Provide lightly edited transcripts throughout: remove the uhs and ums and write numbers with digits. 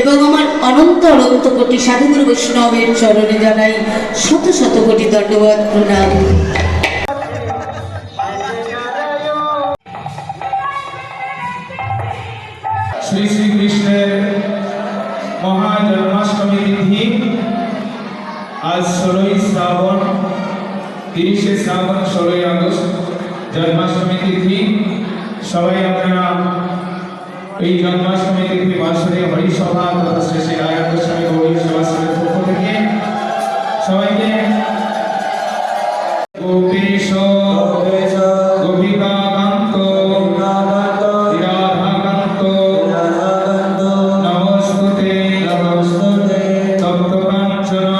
এবং আমার অনন্ত অনন্ত কোটি সাধুগুরু বৈষ্ণবের চরণে জানাই শত শত কোটি দণ্ডবত প্রণাম। শ্রী শ্রীকৃষ্ণের মহাজন্মাষ্টমী তিথি আজ 16ই শ্রাবণ, 30শে শ্রাবণ, 16ই আগস্ট জন্মাষ্টমী তিথি। সবাই আপনারা এই জন্মাষ্টমী তিথি বাৎসরিক হরিসভা তথা শ্রী শ্রী রায় গোস্বামী গৌরী সেবাশ্রমের পক্ষ থেকে সবাইকে গোপীশ গোপিকাকান্ত রাধাকান্ত নমস্তুতে তপ্তকাঞ্চন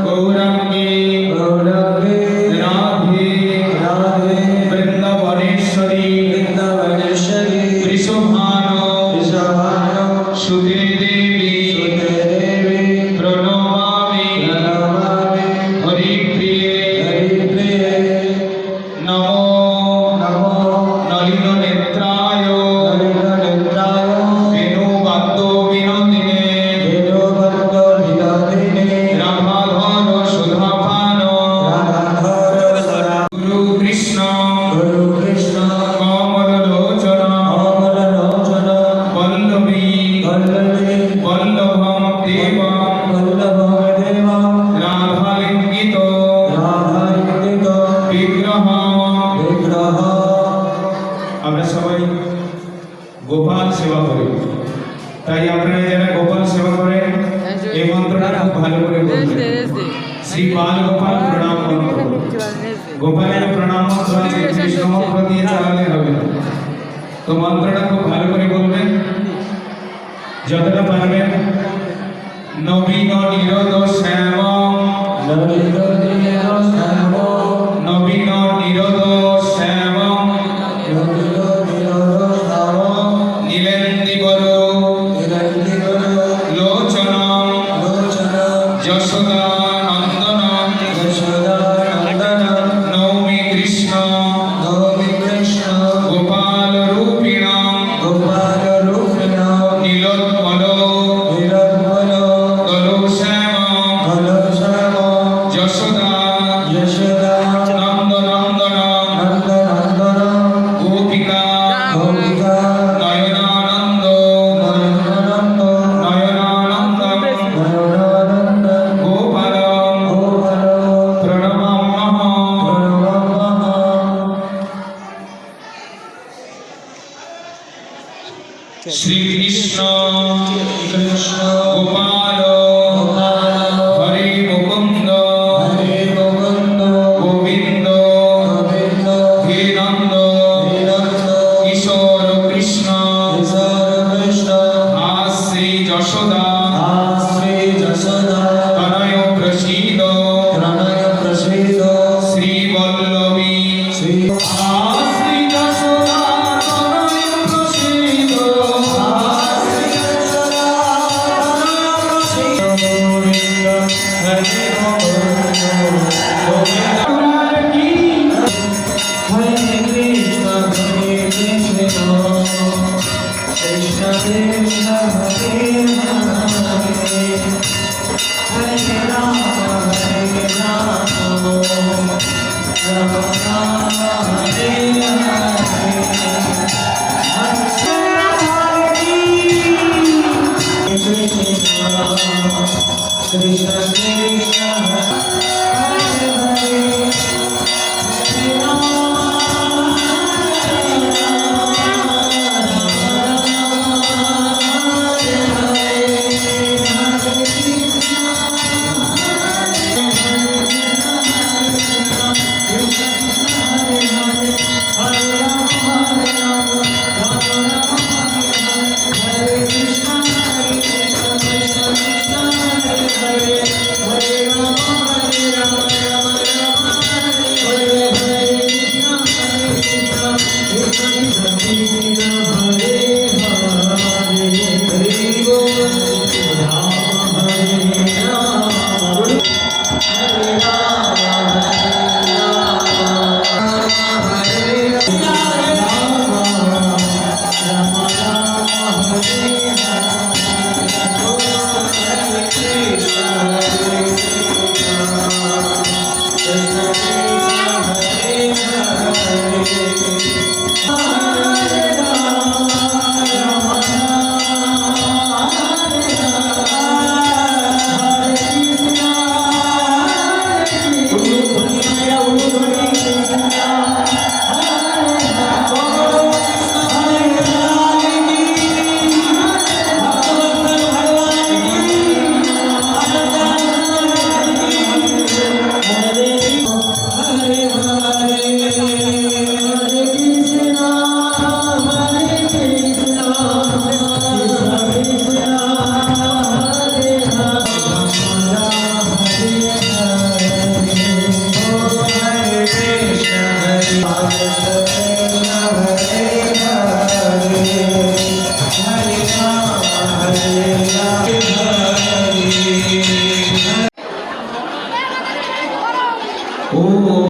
গৌরাঙ্গী রাধে বৃন্দাবনেশ্বরী সুধে দেবী প্রণমামি হরিপ্রিয়ে নমো নলিন নেত্রায় বেণুবাদ্য বিনোদিনে রাধাধর সুধাপান গুরু কৃষ্ণ কমললোচন বল্লভী বল্লভম দেবম রাধালিঙ্গিত বিগ্রহ। আমরা সবাই গোপাল সেবা করি, তাই আপনারা যারা গোপাল সেবা করেন এই মন্ত্রটা খুব ভালো করে বলবেন, শ্রী বাল গোপাল প্রণাম মন্ত্র। গোপালের প্রণাম মন্ত্র আছে, কৃষ্ণ মন্ত্র দিয়ে চালালে হবে না, তো মন্ত্রটা খুব ভালো করে বলবেন যতটা পারবেন। নবীন নিরোধ শ্যাম, নবীন নিরোধ শ্যাম, নীলেন্দিবর লোচন যশোদা নন্দন নৌমি কৃষ্ণ গোপাল রূপিণ নীলোৎপল দলো শ্যাম যশোদা নন্দনন্দন গোপিকা নয়নানন্দ গোপাল প্রণমাম্যহম। শ্রীকৃষ্ণ গোপাল হরে মুকুন্দ গোবিন্দ হে নন্দ কিশোর কৃষ্ণ শ্রী যশোদা তনয় প্রসীদ শ্রী বল্লভী শ্রী যশোদা তনয় প্রসীদ Oh